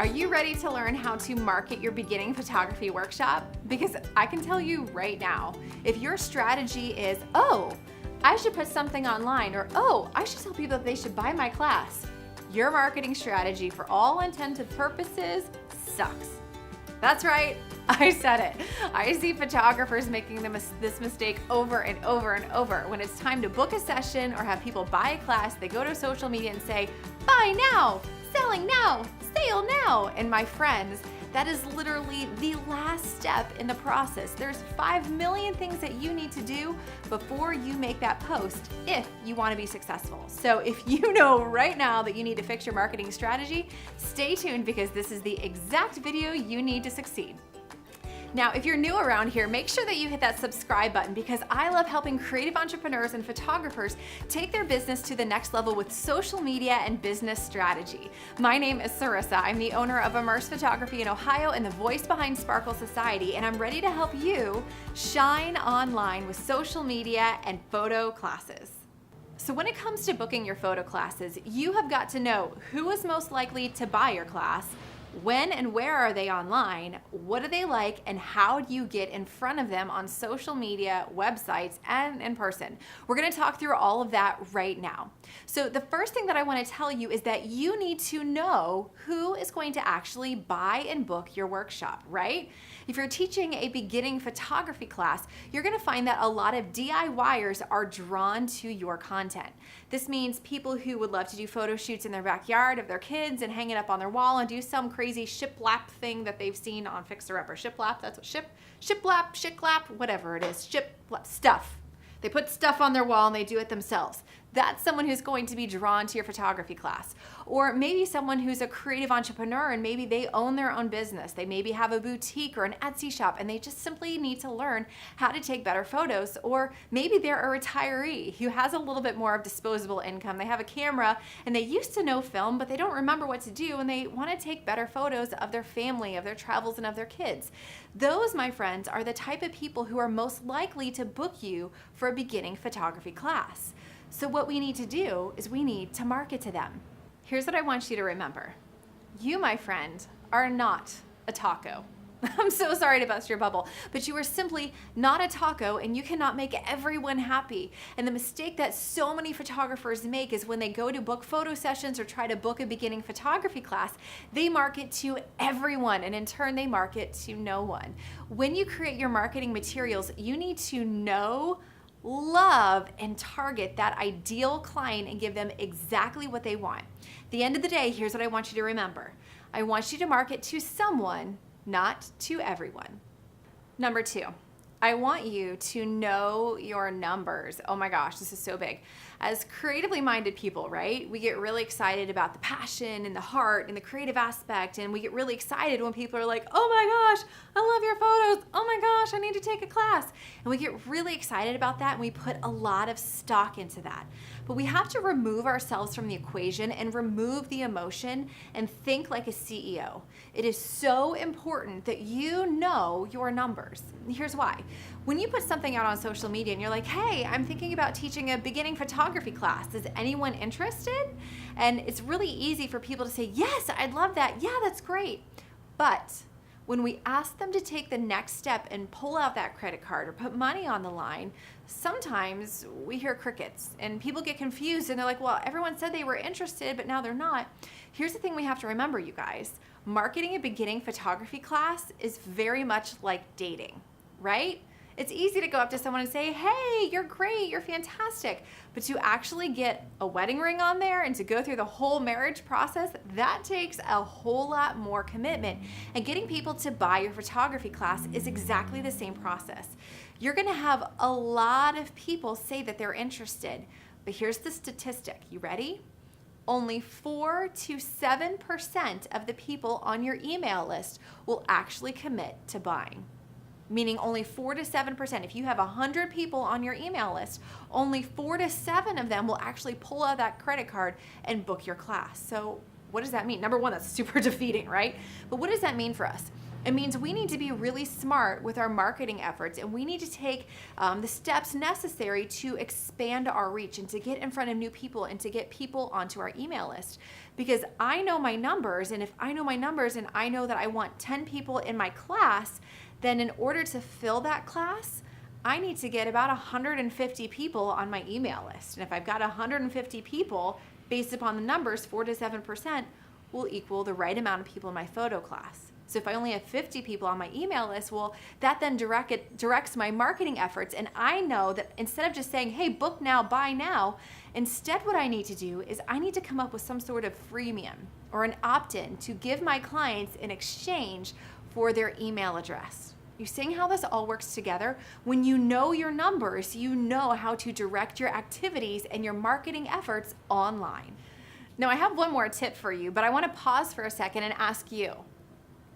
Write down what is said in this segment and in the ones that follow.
Are you ready to learn how to market your beginning photography workshop? Because I can tell you right now, if your strategy is, oh, I should put something online, or oh, I should tell people that they should buy my class, your marketing strategy for all intents and purposes sucks. That's right, I said it. I see photographers making this mistake over and over and over. When it's time to book a session or have people buy a class, they go to social media and say, buy now, selling now, sale now. And my friends, that is literally the last step in the process. There's 5 million things that you need to do before you make that post if you want to be successful. So if you know right now that you need to fix your marketing strategy, stay tuned because this is the exact video you need to succeed. Now, if you're new around here, make sure that you hit that subscribe button because I love helping creative entrepreneurs and photographers take their business to the next level with social media and business strategy. My name is Cyrissa. I'm the owner of Immerse Photography in Ohio and the voice behind Sparkle Society, and I'm ready to help you shine online with social media and photo classes. So when it comes to booking your photo classes, you have got to know who is most likely to buy your class, when and where are they online, what do they like, and how do you get in front of them on social media, websites, and in person. We're gonna talk through all of that right now. So the first thing that I wanna tell you is that you need to know who is going to actually buy and book your workshop, right? If you're teaching a beginning photography class, you're gonna find that a lot of DIYers are drawn to your content. This means people who would love to do photo shoots in their backyard of their kids and hang it up on their wall and do some crazy shiplap thing that they've seen on Fixer Upper. Shiplap, that's what shiplap, shiklap, whatever it is, shiplap, stuff. They put stuff on their wall and they do it themselves. That's someone who's going to be drawn to your photography class. Or maybe someone who's a creative entrepreneur and maybe they own their own business. They maybe have a boutique or an Etsy shop and they just simply need to learn how to take better photos. Or maybe they're a retiree who has a little bit more of disposable income. They have a camera and they used to know film, but they don't remember what to do and they want to take better photos of their family, of their travels, and of their kids. Those, my friends, are the type of people who are most likely to book you for a beginning photography class. So what we need to do is we need to market to them. Here's what I want you to remember. You, my friend, are not a taco. I'm so sorry to bust your bubble, but you are simply not a taco and you cannot make everyone happy. And the mistake that so many photographers make is when they go to book photo sessions or try to book a beginning photography class, they market to everyone and in turn they market to no one. When you create your marketing materials, you need to know, love, and target that ideal client and give them exactly what they want. At the end of the day, here's what I want you to remember. I want you to market to someone, not to everyone. Number 2, I want you to know your numbers. Oh my gosh, this is so big. As creatively minded people, right? We get really excited about the passion and the heart and the creative aspect, and we get really excited when people are like, oh my gosh, I love your photos. Oh my gosh, I need to take a class. And we get really excited about that and we put a lot of stock into that. But we have to remove ourselves from the equation and remove the emotion and think like a CEO. It is so important that you know your numbers. Here's why. When you put something out on social media and you're like, hey, I'm thinking about teaching a beginning photography class. Is anyone interested? And it's really easy for people to say, yes, I'd love that. Yeah, that's great. But when we ask them to take the next step and pull out that credit card or put money on the line, sometimes we hear crickets and people get confused and they're like, well, everyone said they were interested, but now they're not. Here's the thing we have to remember, you guys. Marketing a beginning photography class is very much like dating, right? It's easy to go up to someone and say, hey, you're great, you're fantastic. But to actually get a wedding ring on there and to go through the whole marriage process, that takes a whole lot more commitment. And getting people to buy your photography class is exactly the same process. You're gonna have a lot of people say that they're interested, but here's the statistic. You ready? Only 4 to 7% of the people on your email list will actually commit to buying. Meaning only 4 to 7%. If you have 100 people on your email list, only 4 to 7 of them will actually pull out that credit card and book your class. So what does that mean? Number one, that's super defeating, right? But what does that mean for us? It means we need to be really smart with our marketing efforts, and we need to take the steps necessary to expand our reach and to get in front of new people and to get people onto our email list. Because I know my numbers, and if I know my numbers and I know that I want 10 people in my class, then in order to fill that class, I need to get about 150 people on my email list. And if I've got 150 people, based upon the numbers, 4 to 7% will equal the right amount of people in my photo class. So if I only have 50 people on my email list, well, that then directs my marketing efforts. And I know that instead of just saying, hey, book now, buy now, instead what I need to do is I need to come up with some sort of freemium or an opt-in to give my clients in exchange for their email address. You seeing how this all works together? When you know your numbers, you know how to direct your activities and your marketing efforts online. Now, I have one more tip for you, but I want to pause for a second and ask you,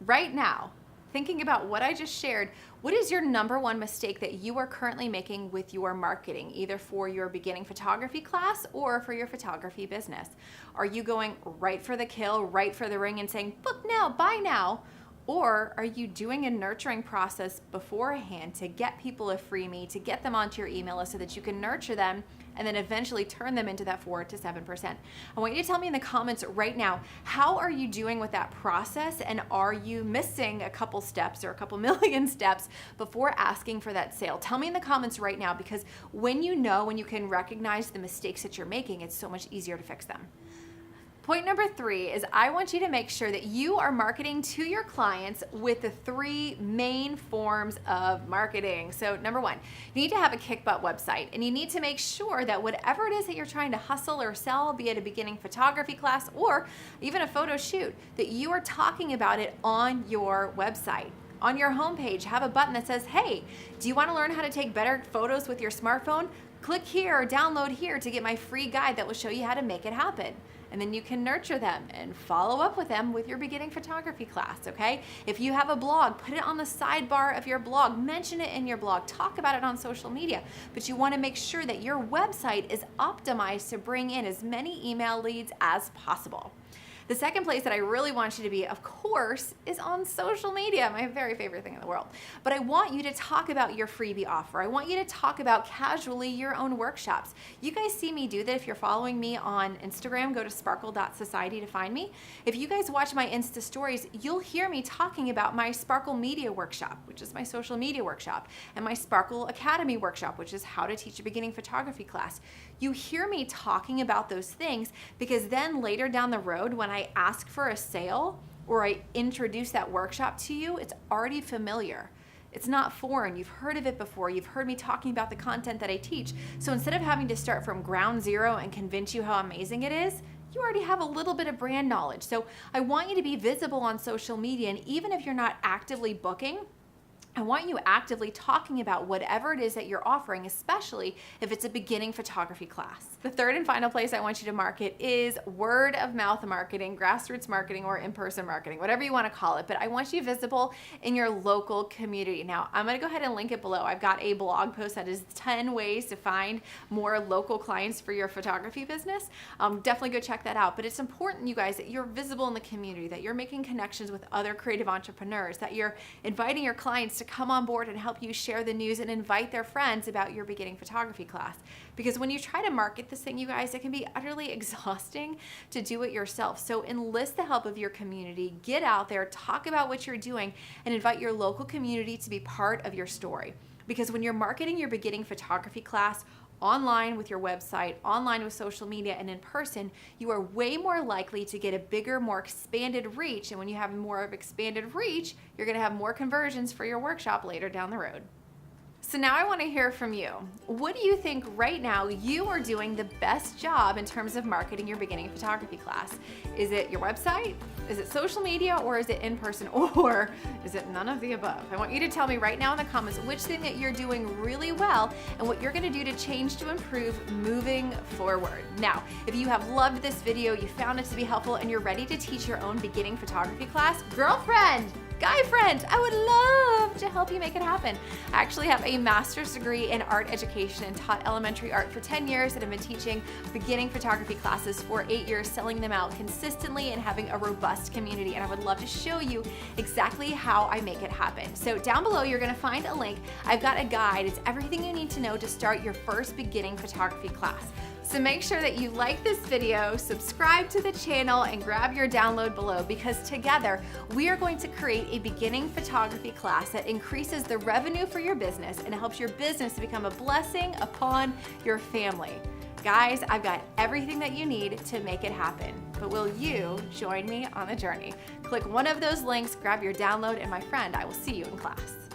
right now, thinking about what I just shared, what is your number one mistake that you are currently making with your marketing, either for your beginning photography class or for your photography business? Are you going right for the kill, right for the ring and saying, book now, buy now? Or are you doing a nurturing process beforehand to get people a freebie, to get them onto your email list so that you can nurture them and then eventually turn them into that 4 to 7%? I want you to tell me in the comments right now, how are you doing with that process, and are you missing a couple steps or a couple million steps before asking for that sale? Tell me in the comments right now, because when you know, when you can recognize the mistakes that you're making, it's so much easier to fix them. Point number 3 is I want you to make sure that you are marketing to your clients with the 3 main forms of marketing. So number 1, you need to have a kick-butt website, and you need to make sure that whatever it is that you're trying to hustle or sell, be it a beginning photography class or even a photo shoot, that you are talking about it on your website. On your homepage, have a button that says, hey, do you want to learn how to take better photos with your smartphone? Click here or download here to get my free guide that will show you how to make it happen. And then you can nurture them and follow up with them with your beginning photography class, okay? If you have a blog, put it on the sidebar of your blog, mention it in your blog, talk about it on social media, but you want to make sure that your website is optimized to bring in as many email leads as possible. The second place that I really want you to be, of course, is on social media, my very favorite thing in the world. But I want you to talk about your freebie offer. I want you to talk about casually your own workshops. You guys see me do that. If you're following me on Instagram, go to sparkle.society to find me. If you guys watch my Insta stories, you'll hear me talking about my Sparkle Media Workshop, which is my social media workshop, and my Sparkle Academy Workshop, which is how to teach a beginning photography class. You hear me talking about those things because then later down the road, when I ask for a sale or I introduce that workshop to you, it's already familiar. It's not foreign. You've heard of it before. You've heard me talking about the content that I teach. So instead of having to start from ground zero and convince you how amazing it is, you already have a little bit of brand knowledge. So I want you to be visible on social media, and even if you're not actively booking, I want you actively talking about whatever it is that you're offering, especially if it's a beginning photography class. The third and final place I want you to market is word of mouth marketing, grassroots marketing, or in-person marketing, whatever you want to call it. But I want you visible in your local community. Now, I'm going to go ahead and link it below. I've got a blog post that is 10 ways to find more local clients for your photography business. Definitely go check that out. But it's important, you guys, that you're visible in the community, that you're making connections with other creative entrepreneurs, that you're inviting your clients to come on board and help you share the news and invite their friends about your beginning photography class. Because when you try to market this thing, you guys, it can be utterly exhausting to do it yourself. So enlist the help of your community, get out there, talk about what you're doing, and invite your local community to be part of your story. Because when you're marketing your beginning photography class online with your website, online with social media, and in person, you are way more likely to get a bigger, more expanded reach. And when you have more of expanded reach, you're gonna have more conversions for your workshop later down the road. So now I want to hear from you. What do you think right now you are doing the best job in terms of marketing your beginning photography class? Is it your website? Is it social media? Or is it in person? Or is it none of the above? I want you to tell me right now in the comments which thing that you're doing really well and what you're going to do to change to improve moving forward. Now, if you have loved this video, you found it to be helpful, and you're ready to teach your own beginning photography class, girlfriend, guy friend. I would love to help you make it happen. I actually have a master's degree in art education and taught elementary art for 10 years, and I've been teaching beginning photography classes for 8 years, selling them out consistently and having a robust community. And I would love to show you exactly how I make it happen. So down below, you're gonna find a link. I've got a guide. It's everything you need to know to start your first beginning photography class. So make sure that you like this video, subscribe to the channel, and grab your download below, because together we are going to create a beginning photography class that increases the revenue for your business and helps your business to become a blessing upon your family. Guys, I've got everything that you need to make it happen, but will you join me on the journey? Click one of those links, grab your download, and my friend, I will see you in class.